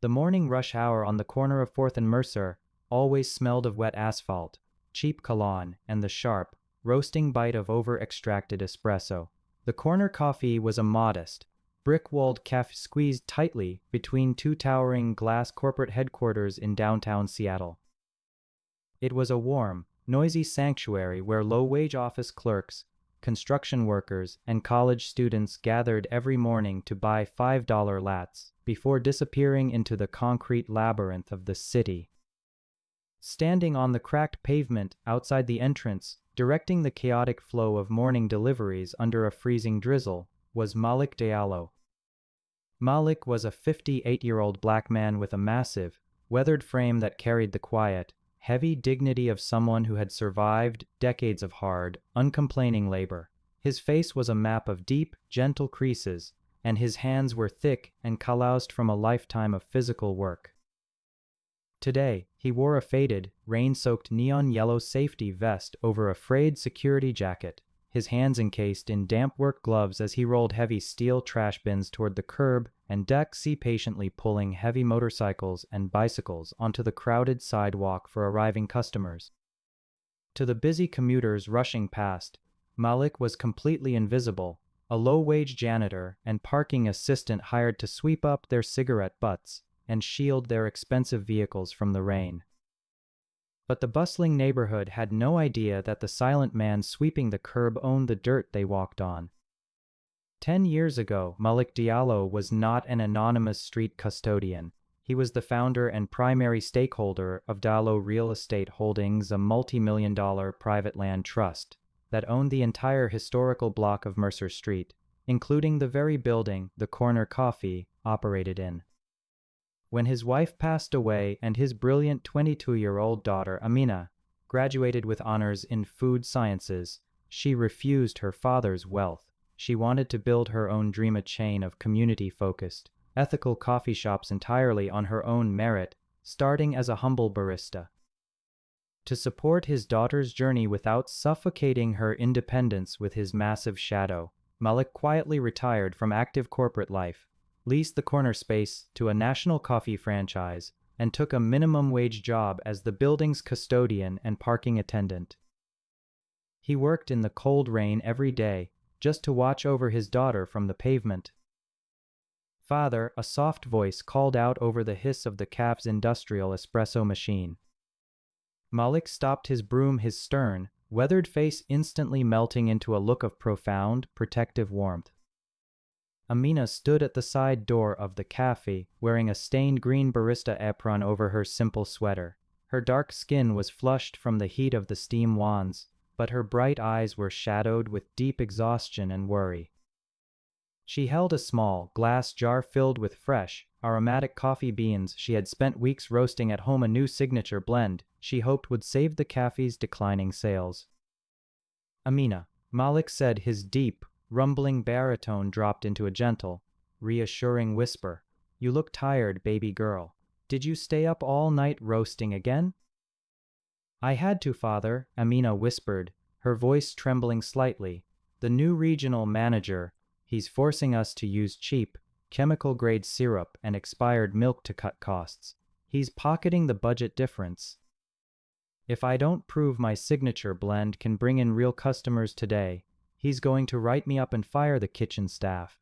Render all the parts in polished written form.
The morning rush hour on the corner of 4th and Mercer always smelled of wet asphalt, cheap cologne, and the sharp, roasting bite of over-extracted espresso. The corner coffee was a modest, brick-walled cafe squeezed tightly between two towering glass corporate headquarters in downtown Seattle. It was a warm, noisy sanctuary where low-wage office clerks, construction workers, and college students gathered every morning to buy $5 lattes before disappearing into the concrete labyrinth of the city. Standing on the cracked pavement outside the entrance, directing the chaotic flow of morning deliveries under a freezing drizzle, was Malik Diallo. Malik was a 58-year-old black man with a massive, weathered frame that carried the quiet, heavy dignity of someone who had survived decades of hard, uncomplaining labor. His face was a map of deep, gentle creases, and his hands were thick and calloused from a lifetime of physical work. Today, he wore a faded, rain-soaked neon yellow safety vest over a frayed security jacket, his hands encased in damp work gloves as he rolled heavy steel trash bins toward the curb and Dexy patiently pulling heavy motorcycles and bicycles onto the crowded sidewalk for arriving customers. To the busy commuters rushing past, Malik was completely invisible, a low-wage janitor and parking assistant hired to sweep up their cigarette butts and shield their expensive vehicles from the rain. But the bustling neighborhood had no idea that the silent man sweeping the curb owned the dirt they walked on. 10 years ago, Malik Diallo was not an anonymous street custodian. He was the founder and primary stakeholder of Diallo Real Estate Holdings, a multi-million-dollar private land trust that owned the entire historical block of Mercer Street, including the very building the Corner Coffee operated in. When his wife passed away and his brilliant 22-year-old daughter Amina graduated with honors in food sciences, she refused her father's wealth. She wanted to build her own dream, a chain of community-focused, ethical coffee shops entirely on her own merit, starting as a humble barista. To support his daughter's journey without suffocating her independence with his massive shadow, Malik quietly retired from active corporate life, leased the corner space to a national coffee franchise, and took a minimum wage job as the building's custodian and parking attendant. He worked in the cold rain every day, just to watch over his daughter from the pavement. "Father," a soft voice called out over the hiss of the cafe's industrial espresso machine. Malik stopped his broom, his stern, weathered face instantly melting into a look of profound, protective warmth. Amina stood at the side door of the cafe, wearing a stained green barista apron over her simple sweater. Her dark skin was flushed from the heat of the steam wands, but her bright eyes were shadowed with deep exhaustion and worry. She held a small, glass jar filled with fresh, aromatic coffee beans she had spent weeks roasting at home, a new signature blend she hoped would save the cafe's declining sales. "Amina," Malik said, his deep, rumbling baritone dropped into a gentle, reassuring whisper. "You look tired, baby girl. Did you stay up all night roasting again?" "I had to, father," Amina whispered, her voice trembling slightly. "The new regional manager, he's forcing us to use cheap, chemical-grade syrup and expired milk to cut costs. He's pocketing the budget difference. If I don't prove my signature blend can bring in real customers today, he's going to write me up and fire the kitchen staff."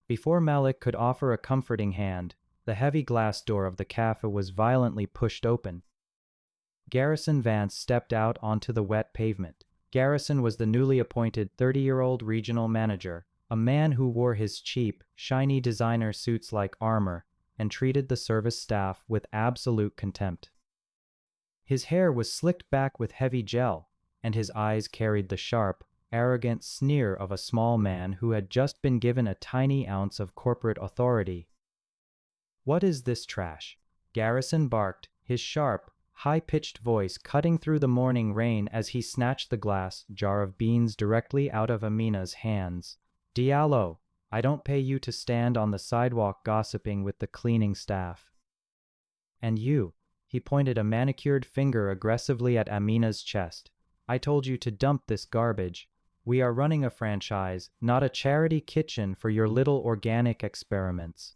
Before Malik could offer a comforting hand, the heavy glass door of the cafe was violently pushed open. Garrison Vance stepped out onto the wet pavement. Garrison was the newly appointed 30-year-old regional manager, a man who wore his cheap, shiny designer suits like armor and treated the service staff with absolute contempt. His hair was slicked back with heavy gel, and his eyes carried the sharp, arrogant sneer of a small man who had just been given a tiny ounce of corporate authority. "What is this trash?" Garrison barked, his sharp, high-pitched voice cutting through the morning rain as he snatched the glass jar of beans directly out of Amina's hands. "Diallo, I don't pay you to stand on the sidewalk gossiping with the cleaning staff. And you," he pointed a manicured finger aggressively at Amina's chest, "I told you to dump this garbage. We are running a franchise, not a charity kitchen for your little organic experiments."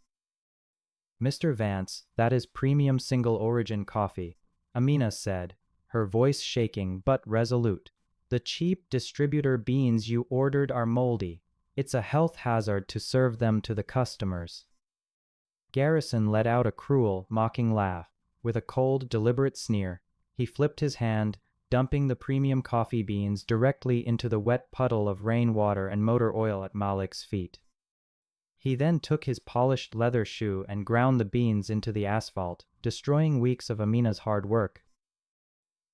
Mr. Vance, that is premium single origin coffee, Amina said, her voice shaking but resolute. The cheap distributor beans you ordered are moldy. It's a health hazard to serve them to the customers. Garrison let out a cruel, mocking laugh. With a cold, deliberate sneer, he flipped his hand, dumping the premium coffee beans directly into the wet puddle of rainwater and motor oil at Malik's feet. He then took his polished leather shoe and ground the beans into the asphalt, destroying weeks of Amina's hard work.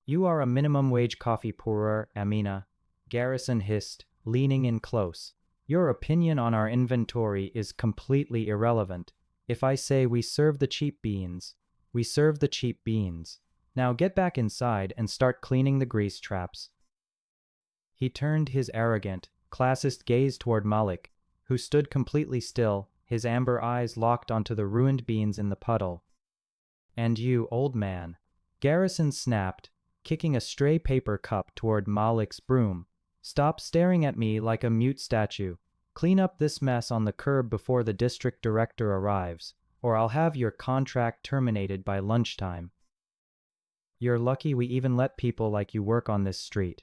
"You are a minimum wage coffee pourer, Amina," Garrison hissed, leaning in close. "Your opinion on our inventory is completely irrelevant. If I say we serve the cheap beans, we serve the cheap beans. Now get back inside and start cleaning the grease traps." He turned his arrogant, classist gaze toward Malik, who stood completely still, his amber eyes locked onto the ruined beans in the puddle. "And you, old man," Garrison snapped, kicking a stray paper cup toward Malik's broom. "Stop staring at me like a mute statue. Clean up this mess on the curb before the district director arrives, or I'll have your contract terminated by lunchtime. You're lucky we even let people like you work on this street."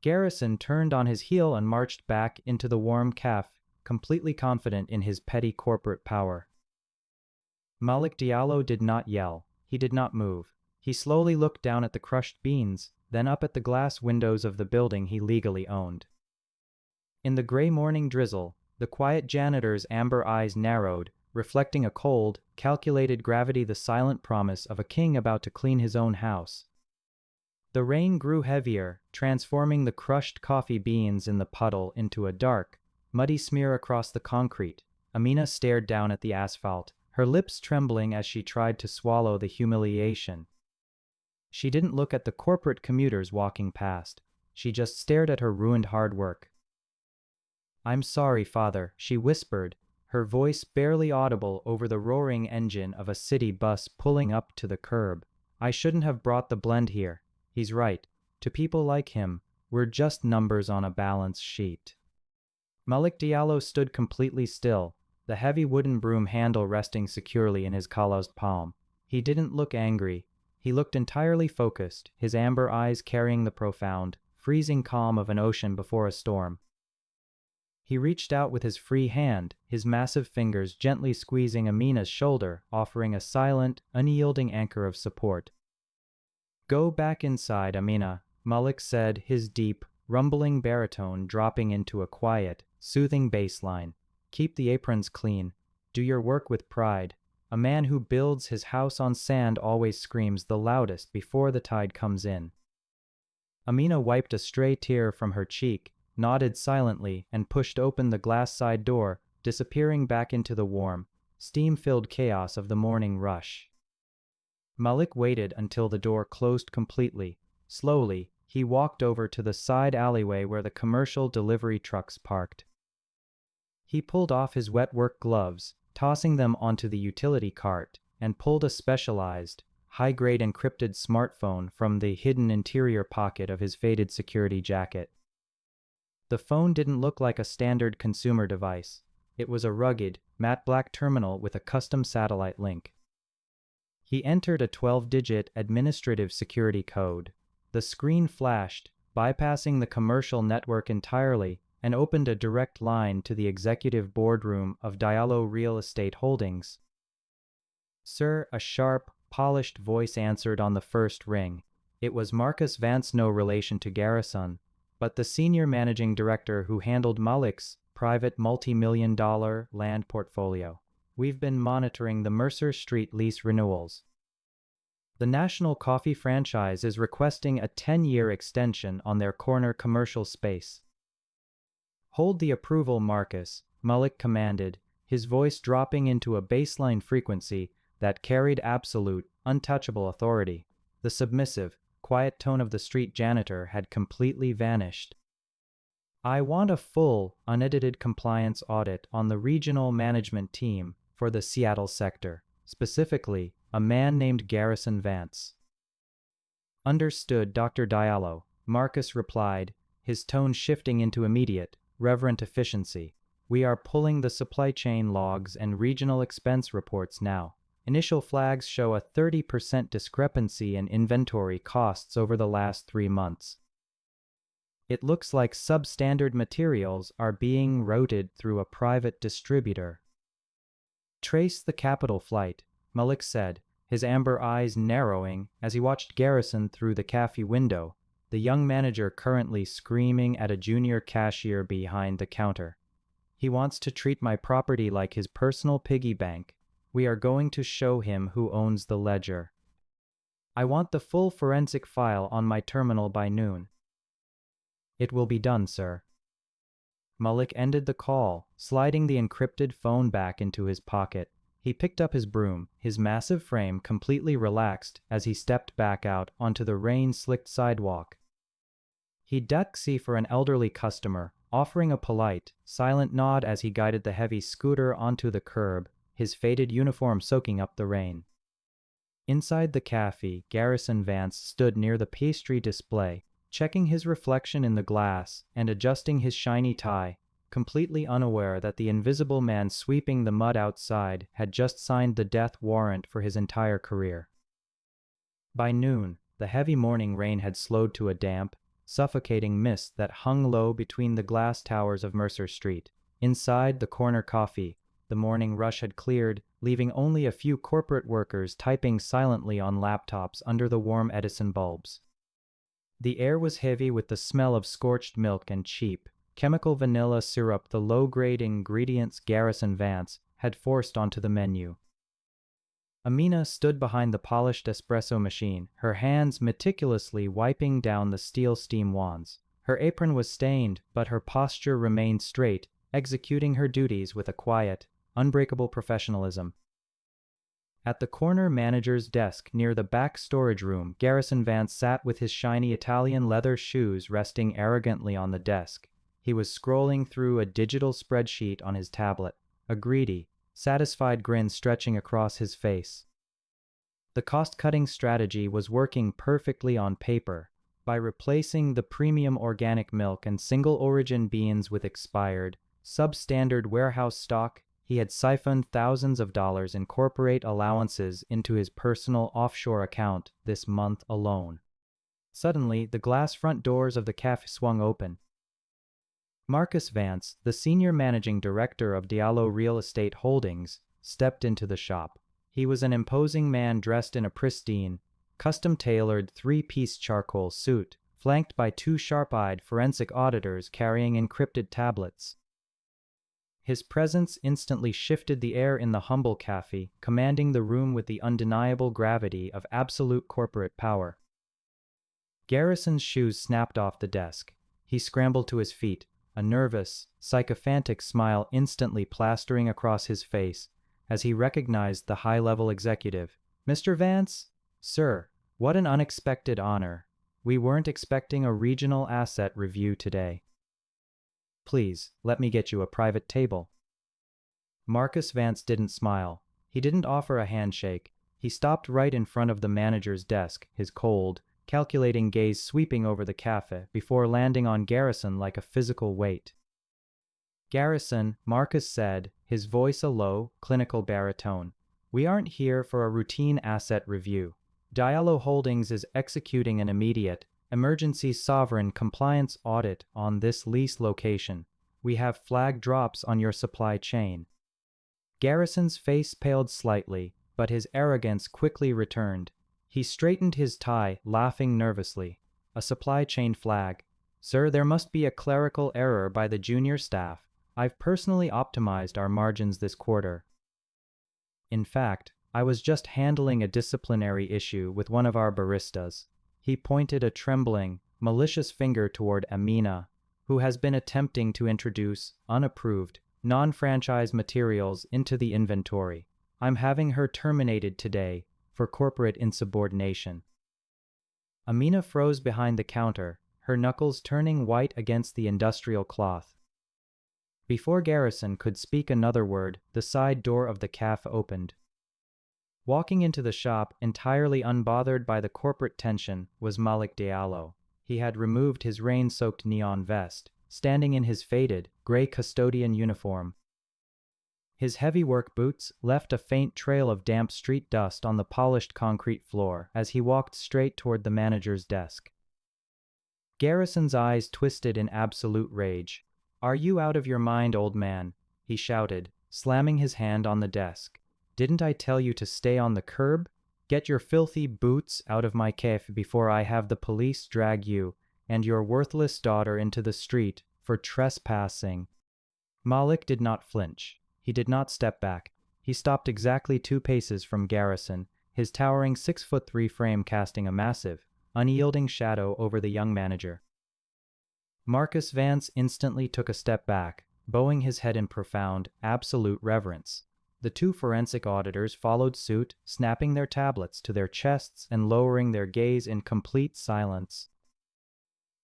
Garrison turned on his heel and marched back into the warm cafe, completely confident in his petty corporate power. Malik Diallo did not yell. He did not move. He slowly looked down at the crushed beans, then up at the glass windows of the building he legally owned. In the gray morning drizzle, the quiet janitor's amber eyes narrowed, reflecting a cold, calculated gravity, the silent promise of a king about to clean his own house. The rain grew heavier, transforming the crushed coffee beans in the puddle into a dark, muddy smear across the concrete. Amina stared down at the asphalt, her lips trembling as she tried to swallow the humiliation. She didn't look at the corporate commuters walking past. She just stared at her ruined hard work. "I'm sorry, Father," she whispered, her voice barely audible over the roaring engine of a city bus pulling up to the curb. "I shouldn't have brought the blend here. He's right. To people like him, we're just numbers on a balance sheet." Malik Diallo stood completely still, the heavy wooden broom handle resting securely in his calloused palm. He didn't look angry. He looked entirely focused, his amber eyes carrying the profound, freezing calm of an ocean before a storm. He reached out with his free hand, his massive fingers gently squeezing Amina's shoulder, offering a silent, unyielding anchor of support. "Go back inside, Amina," Malik said, his deep, rumbling baritone dropping into a quiet, soothing bass line. "Keep the aprons clean. Do your work with pride. A man who builds his house on sand always screams the loudest before the tide comes in." Amina wiped a stray tear from her cheek, nodded silently, and pushed open the glass side door, disappearing back into the warm, steam-filled chaos of the morning rush. Malik waited until the door closed completely. Slowly, he walked over to the side alleyway where the commercial delivery trucks parked. He pulled off his wet work gloves, tossing them onto the utility cart, and pulled a specialized, high-grade encrypted smartphone from the hidden interior pocket of his faded security jacket. The phone didn't look like a standard consumer device. It was a rugged, matte black terminal with a custom satellite link. He entered a 12-digit administrative security code. The screen flashed, bypassing the commercial network entirely, and opened a direct line to the executive boardroom of Diallo Real Estate Holdings. "Sir," a sharp, polished voice answered on the first ring. It was Marcus Vance, no relation to Garrison, but the senior managing director who handled Malik's private multi-million-dollar land portfolio. "We've been monitoring the Mercer Street lease renewals. The National Coffee franchise is requesting a 10-year extension on their corner commercial space." "Hold the approval, Marcus," Malik commanded, his voice dropping into a baseline frequency that carried absolute, untouchable authority. The submissive, quiet tone of the street janitor had completely vanished. "I want a full, unedited compliance audit on the regional management team for the Seattle sector, specifically, a man named Garrison Vance." "Understood, Dr. Diallo," Marcus replied, his tone shifting into immediate, reverent efficiency. We are pulling the supply chain logs and regional expense reports now. Initial flags show a 30% discrepancy in inventory costs over the last 3 months. It looks like substandard materials are being routed through a private distributor. Trace the capital flight, Malik said, his amber eyes narrowing as he watched Garrison through the cafe window, the young manager currently screaming at a junior cashier behind the counter. He wants to treat my property like his personal piggy bank. We are going to show him who owns the ledger. I want the full forensic file on my terminal by noon. It will be done, sir. Malik ended the call, sliding the encrypted phone back into his pocket. He picked up his broom, his massive frame completely relaxed as he stepped back out onto the rain-slicked sidewalk. He ducked for an elderly customer, offering a polite, silent nod as he guided the heavy scooter onto the curb, his faded uniform soaking up the rain. Inside the cafe, Garrison Vance stood near the pastry display, checking his reflection in the glass and adjusting his shiny tie, completely unaware that the invisible man sweeping the mud outside had just signed the death warrant for his entire career. By noon, the heavy morning rain had slowed to a damp, suffocating mist that hung low between the glass towers of Mercer Street. Inside the corner coffee, the morning rush had cleared, leaving only a few corporate workers typing silently on laptops under the warm Edison bulbs. The air was heavy with the smell of scorched milk and cheap, chemical vanilla syrup, the low-grade ingredients Garrison Vance had forced onto the menu. Amina stood behind the polished espresso machine, her hands meticulously wiping down the steel steam wands. Her apron was stained, but her posture remained straight, executing her duties with a quiet, unbreakable professionalism. At the corner manager's desk near the back storage room, Garrison Vance sat with his shiny Italian leather shoes resting arrogantly on the desk. He was scrolling through a digital spreadsheet on his tablet, a greedy, satisfied grin stretching across his face. The cost-cutting strategy was working perfectly on paper. By replacing the premium organic milk and single-origin beans with expired, substandard warehouse stock, he had siphoned thousands of dollars in corporate allowances into his personal offshore account this month alone. Suddenly, the glass front doors of the cafe swung open. Marcus Vance, the senior managing director of Diallo Real Estate Holdings, stepped into the shop. He was an imposing man dressed in a pristine, custom-tailored three-piece charcoal suit, flanked by 2 sharp-eyed forensic auditors carrying encrypted tablets. His presence instantly shifted the air in the humble cafe, commanding the room with the undeniable gravity of absolute corporate power. Garrison's shoes snapped off the desk. He scrambled to his feet, a nervous, sycophantic smile instantly plastering across his face as he recognized the high-level executive. "Mr. Vance? Sir, what an unexpected honor. We weren't expecting a regional asset review today. Please, let me get you a private table." Marcus Vance didn't smile. He didn't offer a handshake. He stopped right in front of the manager's desk, his cold, calculating gaze sweeping over the cafe before landing on Garrison like a physical weight. "Garrison," Marcus said, his voice a low, clinical baritone, "we aren't here for a routine asset review. Diallo Holdings is executing an immediate, emergency sovereign compliance audit on this lease location. We have flag drops on your supply chain." Garrison's face paled slightly, but his arrogance quickly returned. He straightened his tie, laughing nervously. "A supply chain flag. Sir, there must be a clerical error by the junior staff. I've personally optimized our margins this quarter. In fact, I was just handling a disciplinary issue with one of our baristas." He pointed a trembling, malicious finger toward Amina, who has been attempting to introduce unapproved, non-franchise materials into the inventory. "I'm having her terminated today for corporate insubordination." Amina froze behind the counter, her knuckles turning white against the industrial cloth. Before Garrison could speak another word, the side door of the cafe opened. Walking into the shop, entirely unbothered by the corporate tension, was Malik Diallo. He had removed his rain-soaked neon vest, standing in his faded, gray custodian uniform. His heavy work boots left a faint trail of damp street dust on the polished concrete floor as he walked straight toward the manager's desk. Garrison's eyes twisted in absolute rage. "Are you out of your mind, old man?" he shouted, slamming his hand on the desk. "Didn't I tell you to stay on the curb? Get your filthy boots out of my cafe before I have the police drag you and your worthless daughter into the street for trespassing." Malik did not flinch. He did not step back. He stopped exactly 2 paces from Garrison, his towering 6'3" frame casting a massive, unyielding shadow over the young manager. Marcus Vance instantly took a step back, bowing his head in profound, absolute reverence. The 2 forensic auditors followed suit, snapping their tablets to their chests and lowering their gaze in complete silence.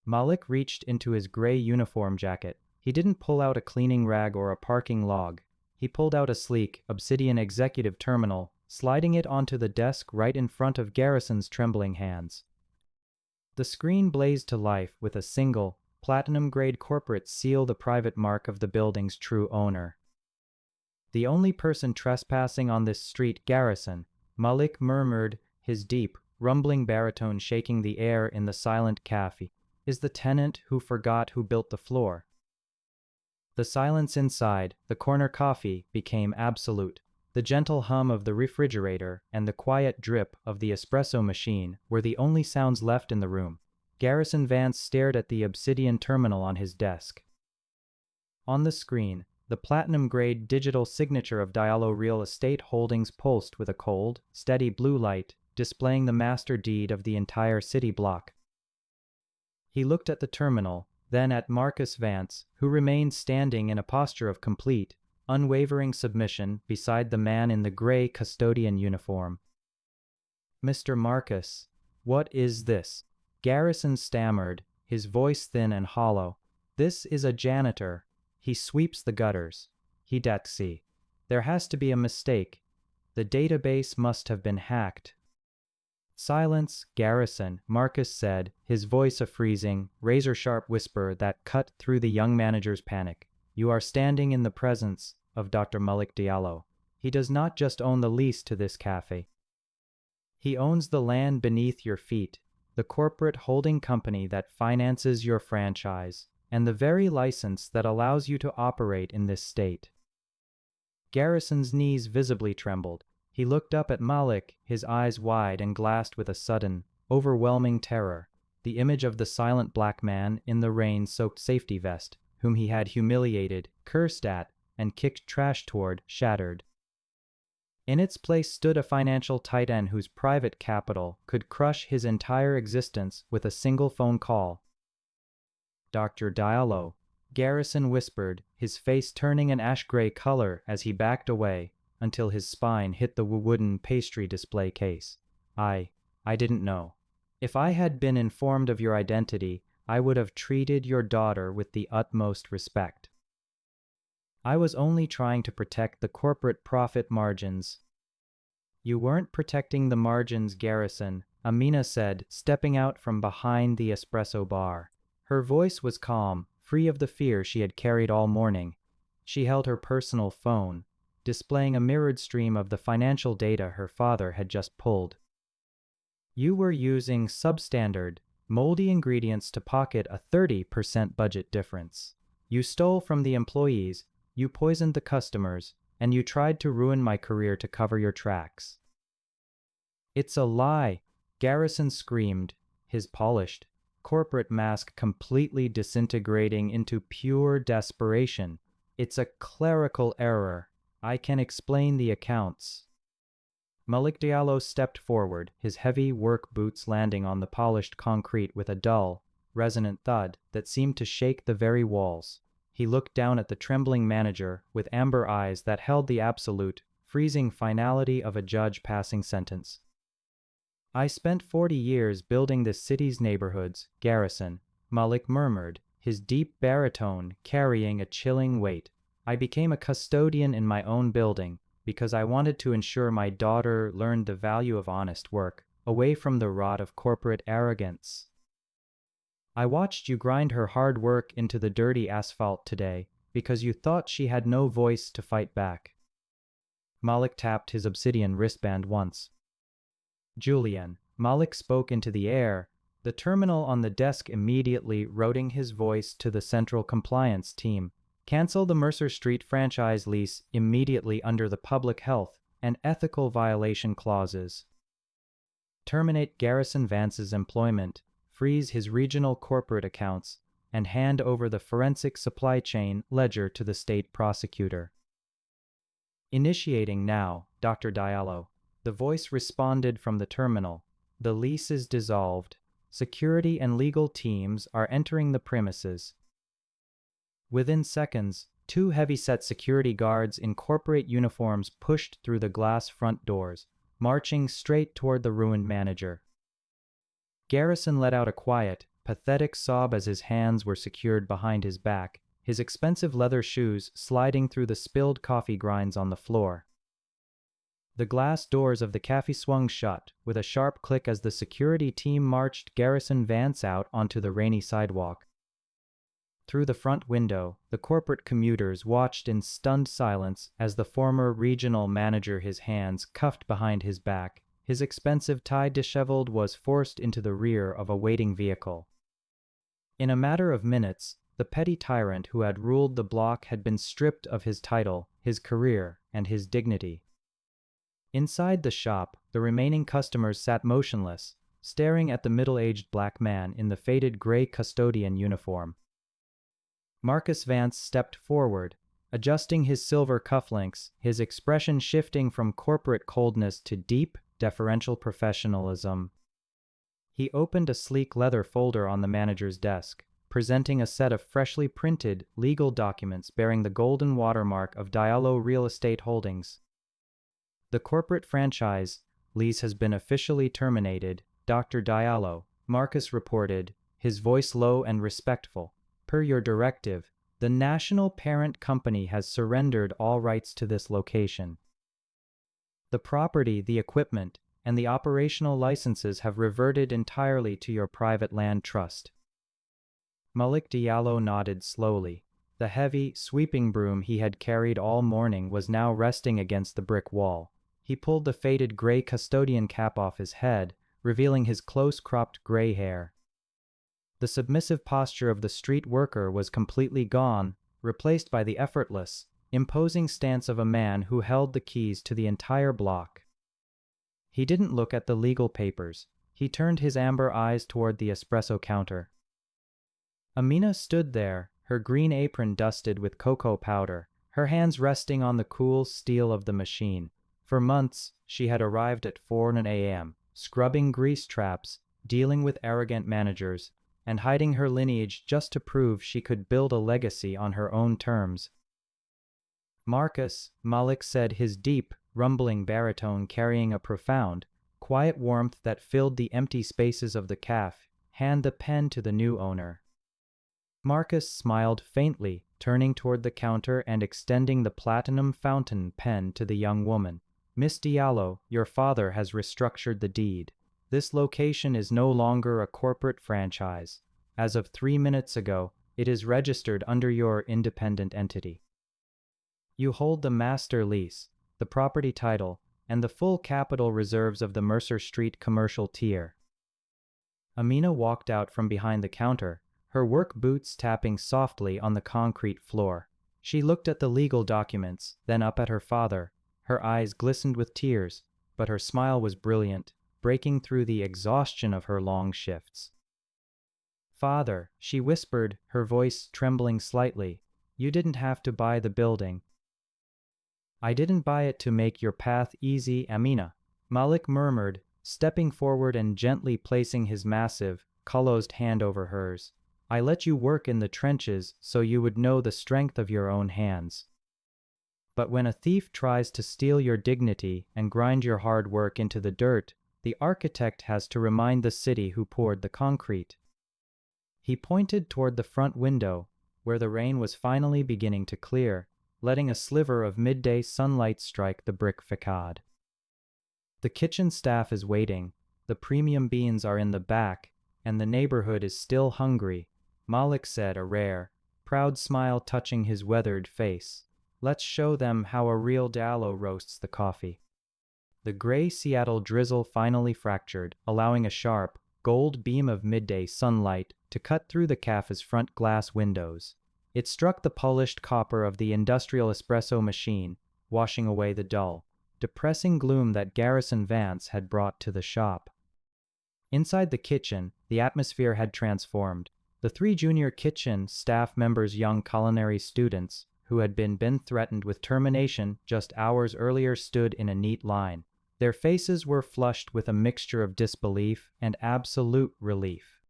Malik reached into his gray uniform jacket. He didn't pull out a cleaning rag or a parking log. He pulled out a sleek, obsidian executive terminal, sliding it onto the desk right in front of Garrison's trembling hands. The screen blazed to life with a single, platinum-grade corporate seal, the private mark of the building's true owner. "The only person trespassing on this street, Garrison," Malik murmured, his deep, rumbling baritone shaking the air in the silent cafe, "is the tenant who forgot who built the floor." The silence inside the corner coffee became absolute. The gentle hum of the refrigerator and the quiet drip of the espresso machine were the only sounds left in the room. Garrison Vance stared at the obsidian terminal on his desk. On the screen, the platinum-grade digital signature of Diallo Real Estate Holdings pulsed with a cold, steady blue light, displaying the master deed of the entire city block. He looked at the terminal, then at Marcus Vance, who remained standing in a posture of complete, unwavering submission beside the man in the gray custodian uniform. "Mr. Marcus, what is this?" Garrison stammered, his voice thin and hollow. "This is a janitor. He sweeps the gutters. He doesn't see. There has to be a mistake. The database must have been hacked." "Silence, Garrison," Marcus said, his voice a freezing, razor-sharp whisper that cut through the young manager's panic. "You are standing in the presence of Dr. Malik Diallo. He does not just own the lease to this cafe. He owns the land beneath your feet, the corporate holding company that finances your franchise, and the very license that allows you to operate in this state." Garrison's knees visibly trembled. He looked up at Malik, his eyes wide and glassed with a sudden, overwhelming terror. The image of the silent black man in the rain-soaked safety vest, whom he had humiliated, cursed at, and kicked trash toward, shattered. In its place stood a financial titan whose private capital could crush his entire existence with a single phone call. "Dr. Diallo," Garrison whispered, his face turning an ash-gray color as he backed away until his spine hit the wooden pastry display case. I didn't know. If I had been informed of your identity, I would have treated your daughter with the utmost respect. I was only trying to protect the corporate profit margins." "You weren't protecting the margins, Garrison," Amina said, stepping out from behind the espresso bar. Her voice was calm, free of the fear she had carried all morning. She held her personal phone, displaying a mirrored stream of the financial data her father had just pulled. "You were using substandard, moldy ingredients to pocket a 30% budget difference. You stole from the employees, you poisoned the customers, and you tried to ruin my career to cover your tracks." "It's a lie!" Garrison screamed, his polished, corporate mask completely disintegrating into pure desperation. "It's a clerical error. I can explain the accounts." Malik Diallo stepped forward, his heavy work boots landing on the polished concrete with a dull, resonant thud that seemed to shake the very walls. He looked down at the trembling manager with amber eyes that held the absolute, freezing finality of a judge passing sentence. "I spent 40 years building this city's neighborhoods, Garrison," Malik murmured, his deep baritone carrying a chilling weight. "I became a custodian in my own building because I wanted to ensure my daughter learned the value of honest work, away from the rot of corporate arrogance. I watched you grind her hard work into the dirty asphalt today because you thought she had no voice to fight back. Malik tapped his obsidian wristband once. Julian, Malik spoke into the air, the terminal on the desk immediately routing his voice to the central compliance team. Cancel the Mercer Street franchise lease immediately under the public health and ethical violation clauses. Terminate Garrison Vance's employment, freeze his regional corporate accounts, and hand over the forensic supply chain ledger to the state prosecutor. Initiating now, Dr. Diallo. The voice responded from the terminal. The lease is dissolved. Security and legal teams are entering the premises. Within seconds, 2 heavy-set security guards in corporate uniforms pushed through the glass front doors, marching straight toward the ruined manager. Garrison let out a quiet, pathetic sob as his hands were secured behind his back, his expensive leather shoes sliding through the spilled coffee grinds on the floor. The glass doors of the cafe swung shut with a sharp click as the security team marched Garrison Vance out onto the rainy sidewalk. Through the front window, the corporate commuters watched in stunned silence as the former regional manager, his hands cuffed behind his back, his expensive tie disheveled, was forced into the rear of a waiting vehicle. In a matter of minutes, the petty tyrant who had ruled the block had been stripped of his title, his career, and his dignity. Inside the shop, the remaining customers sat motionless, staring at the middle-aged black man in the faded gray custodian uniform. Marcus Vance stepped forward, adjusting his silver cufflinks, his expression shifting from corporate coldness to deep, deferential professionalism. He opened a sleek leather folder on the manager's desk, presenting a set of freshly printed, legal documents bearing the golden watermark of Diallo Real Estate Holdings. The corporate franchise lease has been officially terminated, Dr. Diallo, Marcus reported, his voice low and respectful. Per your directive, the national parent company has surrendered all rights to this location. The property, the equipment, and the operational licenses have reverted entirely to your private land trust. Malik Diallo nodded slowly. The heavy, sweeping broom he had carried all morning was now resting against the brick wall. He pulled the faded gray custodian cap off his head, revealing his close-cropped gray hair. The submissive posture of the street worker was completely gone, replaced by the effortless, imposing stance of a man who held the keys to the entire block. He didn't look at the legal papers. He turned his amber eyes toward the espresso counter. Amina stood there, her green apron dusted with cocoa powder, her hands resting on the cool steel of the machine. For months, she had arrived at 4 a.m., scrubbing grease traps, dealing with arrogant managers, and hiding her lineage just to prove she could build a legacy on her own terms. Marcus, Malik said, his deep, rumbling baritone carrying a profound, quiet warmth that filled the empty spaces of the cafe, hand the pen to the new owner. Marcus smiled faintly, turning toward the counter and extending the platinum fountain pen to the young woman. Miss Diallo, your father has restructured the deed. This location is no longer a corporate franchise. As of 3 minutes ago, it is registered under your independent entity. You hold the master lease, the property title, and the full capital reserves of the Mercer Street commercial tier. Amina walked out from behind the counter, her work boots tapping softly on the concrete floor. She looked at the legal documents, then up at her father. Her eyes glistened with tears, but her smile was brilliant, breaking through the exhaustion of her long shifts. Father, she whispered, her voice trembling slightly, you didn't have to buy the building. I didn't buy it to make your path easy, Amina, Malik murmured, stepping forward and gently placing his massive, calloused hand over hers. I let you work in the trenches so you would know the strength of your own hands. But when a thief tries to steal your dignity and grind your hard work into the dirt, the architect has to remind the city who poured the concrete. He pointed toward the front window, where the rain was finally beginning to clear, letting a sliver of midday sunlight strike the brick facade. The kitchen staff is waiting. The premium beans are in the back, and the neighborhood is still hungry," Malik said, a rare, proud smile touching his weathered face. "Let's show them how a real Diallo roasts the coffee." The gray Seattle drizzle finally fractured, allowing a sharp, gold beam of midday sunlight to cut through the cafe's front glass windows. It struck the polished copper of the industrial espresso machine, washing away the dull, depressing gloom that Garrison Vance had brought to the shop. Inside the kitchen, the atmosphere had transformed. The 3 junior kitchen staff members, young culinary students, who had been threatened with termination just hours earlier, stood in a neat line. Their faces were flushed with a mixture of disbelief and absolute relief.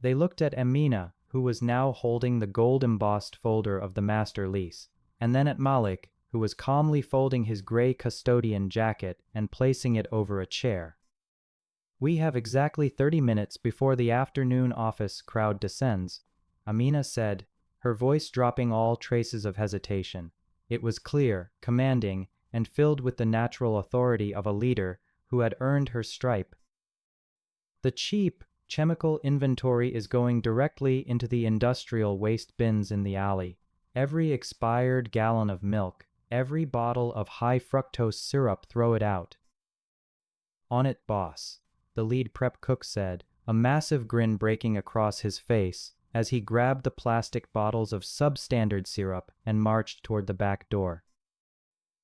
They looked at Amina, who was now holding the gold-embossed folder of the master lease, and then at Malik, who was calmly folding his gray custodian jacket and placing it over a chair. "We have exactly 30 minutes before the afternoon office crowd descends," Amina said, her voice dropping all traces of hesitation. It was clear, commanding, and filled with the natural authority of a leader who had earned her stripe. "The cheap chemical inventory is going directly into the industrial waste bins in the alley. Every expired gallon of milk, every bottle of high fructose syrup, throw it out." "On it, boss," the lead prep cook said, a massive grin breaking across his face as he grabbed the plastic bottles of substandard syrup and marched toward the back door.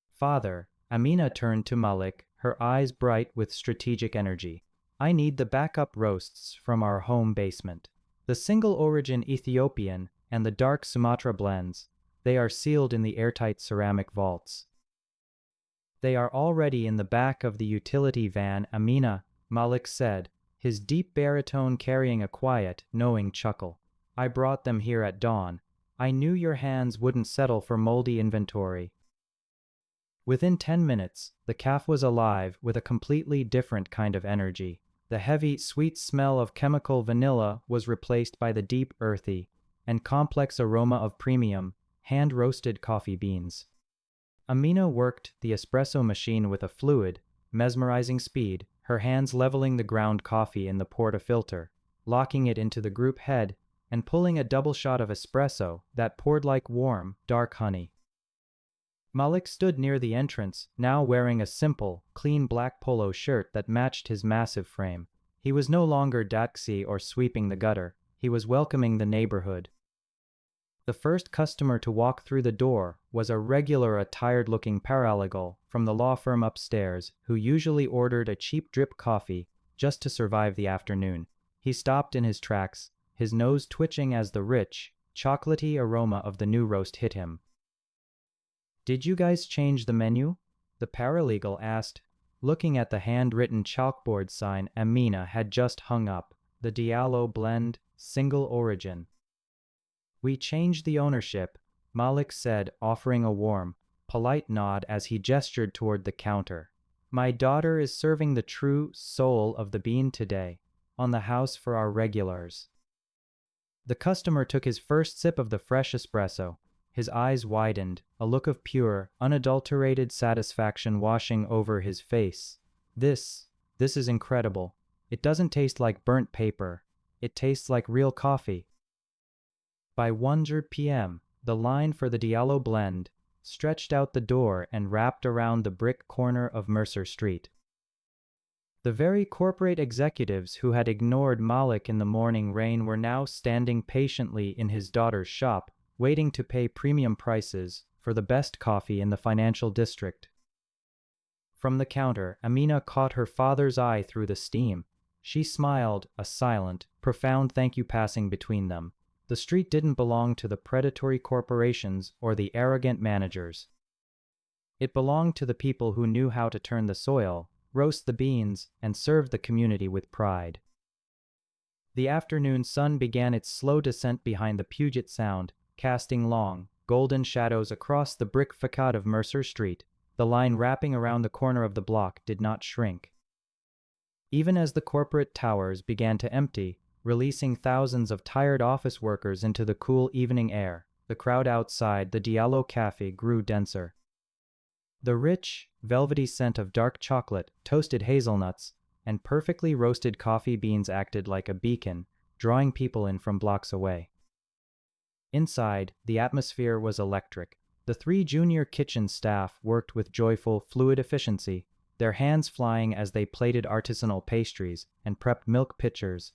"Father," Amina turned to Malik, her eyes bright with strategic energy, "I need the backup roasts from our home basement. The single-origin Ethiopian and the dark Sumatra blends. They are sealed in the airtight ceramic vaults." "They are already in the back of the utility van, Amina," Malik said, his deep baritone carrying a quiet, knowing chuckle. "I brought them here at dawn. I knew your hands wouldn't settle for moldy inventory." Within 10 minutes, the cafe was alive with a completely different kind of energy. The heavy, sweet smell of chemical vanilla was replaced by the deep, earthy, and complex aroma of premium, hand-roasted coffee beans. Amina worked the espresso machine with a fluid, mesmerizing speed, her hands leveling the ground coffee in the portafilter, locking it into the group head, and pulling a double shot of espresso that poured like warm, dark honey. Malik stood near the entrance, now wearing a simple, clean black polo shirt that matched his massive frame. He was no longer daxi or sweeping the gutter. He was welcoming the neighborhood. The first customer to walk through the door was a regular, tired-looking paralegal from the law firm upstairs who usually ordered a cheap drip coffee just to survive the afternoon. He stopped in his tracks, his nose twitching as the rich, chocolatey aroma of the new roast hit him. "Did you guys change the menu?" the paralegal asked, looking at the handwritten chalkboard sign Amina had just hung up, the Diallo blend, single origin. "We changed the ownership," Malik said, offering a warm, polite nod as he gestured toward the counter. "My daughter is serving the true soul of the bean today, on the house for our regulars." The customer took his first sip of the fresh espresso. His eyes widened, a look of pure, unadulterated satisfaction washing over his face. This is incredible. It doesn't taste like burnt paper. It tastes like real coffee." By 1:00 p.m., the line for the Diallo blend stretched out the door and wrapped around the brick corner of Mercer Street. The very corporate executives who had ignored Malik in the morning rain were now standing patiently in his daughter's shop, waiting to pay premium prices for the best coffee in the financial district. From the counter, Amina caught her father's eye through the steam. She smiled, a silent, profound thank you passing between them. The street didn't belong to the predatory corporations or the arrogant managers. It belonged to the people who knew how to turn the soil, roast the beans, and serve the community with pride. The afternoon sun began its slow descent behind the Puget Sound, casting long, golden shadows across the brick facade of Mercer Street. The line wrapping around the corner of the block did not shrink. Even as the corporate towers began to empty, releasing thousands of tired office workers into the cool evening air, the crowd outside the Diallo Cafe grew denser. The rich, velvety scent of dark chocolate, toasted hazelnuts, and perfectly roasted coffee beans acted like a beacon, drawing people in from blocks away. Inside, the atmosphere was electric. The 3 junior kitchen staff worked with joyful, fluid efficiency, their hands flying as they plated artisanal pastries and prepped milk pitchers.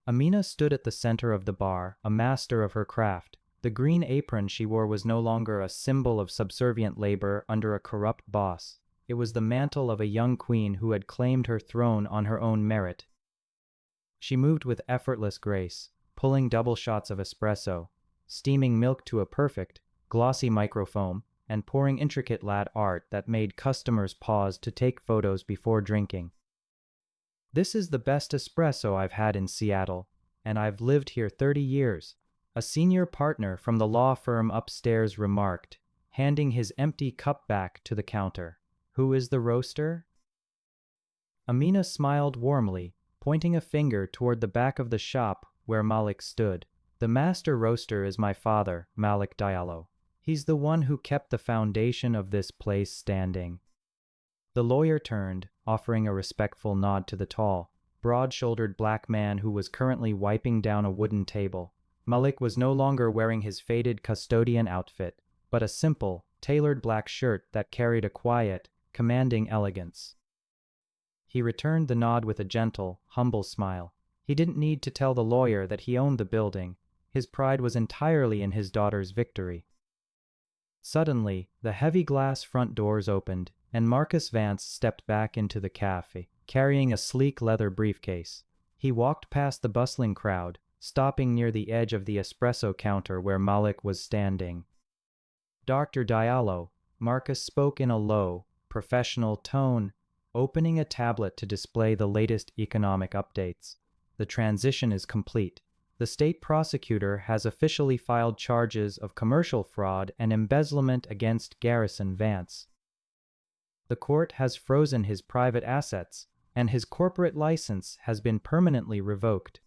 Amina stood at the center of the bar, a master of her craft. The green apron she wore was no longer a symbol of subservient labor under a corrupt boss. It was the mantle of a young queen who had claimed her throne on her own merit. She moved with effortless grace, pulling double shots of espresso, steaming milk to a perfect, glossy microfoam, and pouring intricate lat art that made customers pause to take photos before drinking. "This is the best espresso I've had in Seattle, and I've lived here 30 years, a senior partner from the law firm upstairs remarked, handing his empty cup back to the counter. "Who is the roaster?" Amina smiled warmly, pointing a finger toward the back of the shop where Malik stood. "The master roaster is my father, Malik Diallo. He's the one who kept the foundation of this place standing." The lawyer turned, offering a respectful nod to the tall, broad-shouldered black man who was currently wiping down a wooden table. Malik was no longer wearing his faded custodian outfit, but a simple, tailored black shirt that carried a quiet, commanding elegance. He returned the nod with a gentle, humble smile. He didn't need to tell the lawyer that he owned the building. His pride was entirely in his daughter's victory. Suddenly, the heavy glass front doors opened, and Marcus Vance stepped back into the cafe, carrying a sleek leather briefcase. He walked past the bustling crowd, stopping near the edge of the espresso counter where Malik was standing. "Dr. Diallo," Marcus spoke in a low, professional tone, opening a tablet to display the latest economic updates. "The transition is complete. The state prosecutor has officially filed charges of commercial fraud and embezzlement against Garrison Vance. The court has frozen his private assets, and his corporate license has been permanently revoked."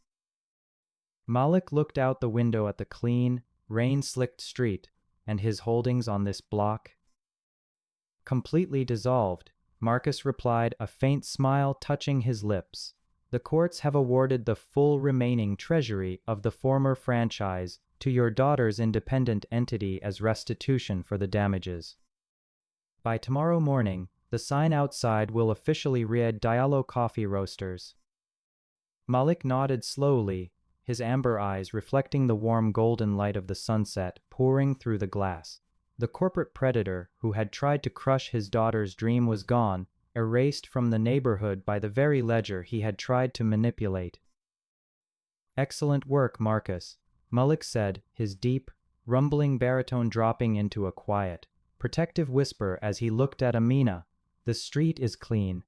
Malik looked out the window at the clean, rain-slicked street, and his holdings on this block. "Completely dissolved," Marcus replied, a faint smile touching his lips. "The courts have awarded the full remaining treasury of the former franchise to your daughter's independent entity as restitution for the damages. By tomorrow morning, the sign outside will officially read Diallo Coffee Roasters." Malik nodded slowly, his amber eyes reflecting the warm golden light of the sunset pouring through the glass. The corporate predator who had tried to crush his daughter's dream was gone, erased from the neighborhood by the very ledger he had tried to manipulate. "Excellent work, Marcus," Malik said, his deep, rumbling baritone dropping into a quiet, protective whisper as he looked at Amina. "The street is clean."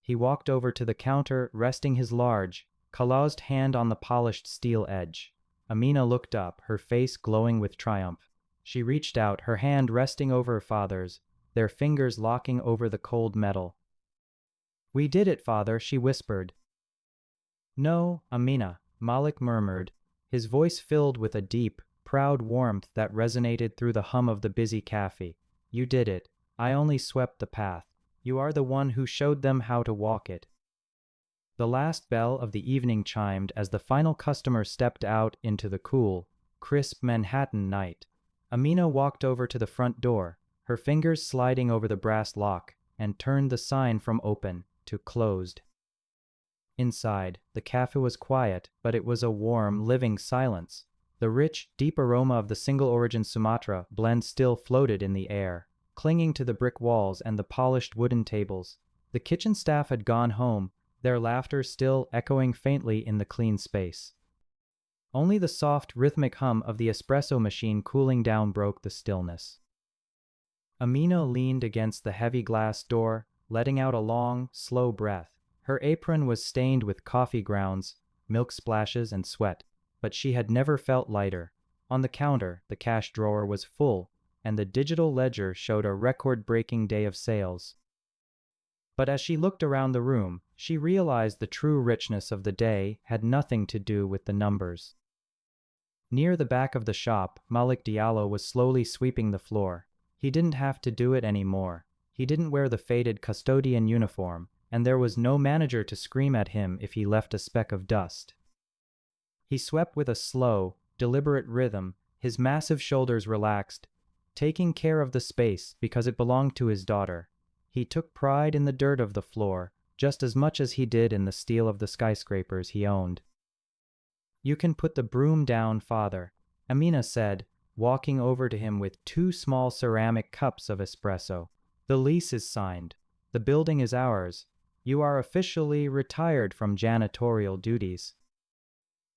He walked over to the counter, resting his large, calloused hand on the polished steel edge. Amina looked up, her face glowing with triumph. She reached out, her hand resting over her father's, their fingers locking over the cold metal. "We did it, father," she whispered. "No, Amina," Malik murmured, his voice filled with a deep, proud warmth that resonated through the hum of the busy cafe. "You did it. I only swept the path. You are the one who showed them how to walk it." The last bell of the evening chimed as the final customer stepped out into the cool, crisp Manhattan night. Amina walked over to the front door, her fingers sliding over the brass lock, and turned the sign from open to closed. Inside, the cafe was quiet, but it was a warm, living silence. The rich, deep aroma of the single-origin Sumatra blend still floated in the air, clinging to the brick walls and the polished wooden tables. The kitchen staff had gone home, their laughter still echoing faintly in the clean space. Only the soft, rhythmic hum of the espresso machine cooling down broke the stillness. Amina leaned against the heavy glass door, letting out a long, slow breath. Her apron was stained with coffee grounds, milk splashes, and sweat, but she had never felt lighter. On the counter, the cash drawer was full, and the digital ledger showed a record-breaking day of sales. But as she looked around the room, she realized the true richness of the day had nothing to do with the numbers. Near the back of the shop, Malik Diallo was slowly sweeping the floor. He didn't have to do it anymore. He didn't wear the faded custodian uniform, and there was no manager to scream at him if he left a speck of dust. He swept with a slow, deliberate rhythm, his massive shoulders relaxed, taking care of the space because it belonged to his daughter. He took pride in the dirt of the floor, just as much as he did in the steel of the skyscrapers he owned. "You can put the broom down, father," Amina said, walking over to him with 2 small ceramic cups of espresso. "The lease is signed. The building is ours. You are officially retired from janitorial duties."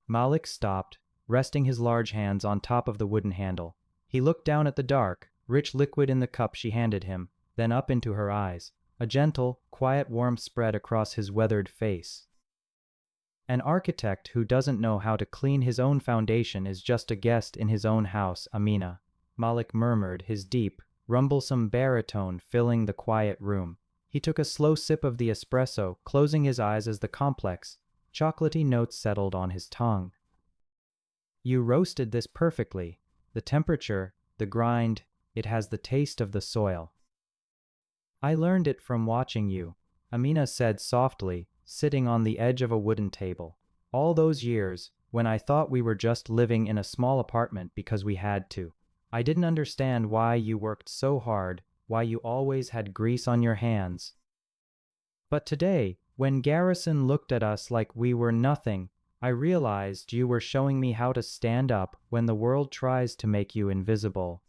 Malik stopped, resting his large hands on top of the wooden handle. He looked down at the dark, rich liquid in the cup she handed him, then up into her eyes. A gentle, quiet warmth spread across his weathered face. "An architect who doesn't know how to clean his own foundation is just a guest in his own house, Amina," Malik murmured, his deep, rumblesome baritone filling the quiet room. He took a slow sip of the espresso, closing his eyes as the complex, chocolatey notes settled on his tongue. "You roasted this perfectly. The temperature, the grind, it has the taste of the soil." "I learned it from watching you," Amina said softly, sitting on the edge of a wooden table. "All those years, when I thought we were just living in a small apartment because we had to. I didn't understand why you worked so hard, why you always had grease on your hands. But today, when Garrison looked at us like we were nothing, I realized you were showing me how to stand up when the world tries to make you invisible."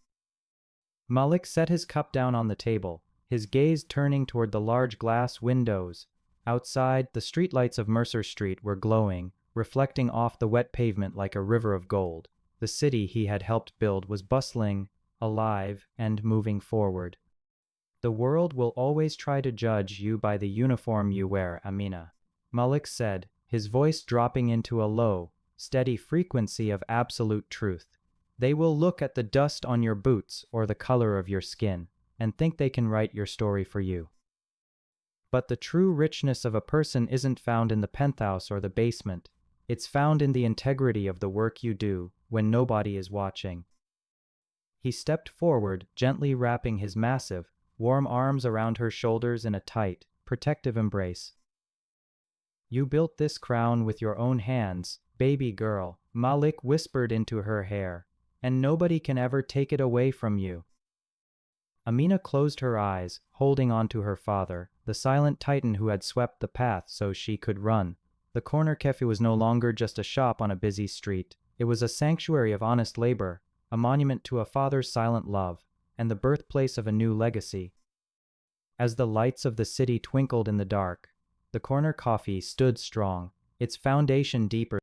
Malik set his cup down on the table, his gaze turning toward the large glass windows. Outside, the streetlights of Mercer Street were glowing, reflecting off the wet pavement like a river of gold. The city he had helped build was bustling, alive, and moving forward. "The world will always try to judge you by the uniform you wear, Amina," Malik said, his voice dropping into a low, steady frequency of absolute truth. "They will look at the dust on your boots or the color of your skin and think they can write your story for you. But the true richness of a person isn't found in the penthouse or the basement. It's found in the integrity of the work you do when nobody is watching." He stepped forward, gently wrapping his massive, warm arms around her shoulders in a tight, protective embrace. "You built this crown with your own hands, baby girl," Malik whispered into her hair, "and nobody can ever take it away from you." Amina closed her eyes, holding on to her father, the silent titan who had swept the path so she could run. The corner cafe was no longer just a shop on a busy street. It was a sanctuary of honest labor, a monument to a father's silent love, and the birthplace of a new legacy. As the lights of the city twinkled in the dark, the corner coffee stood strong, its foundation deeper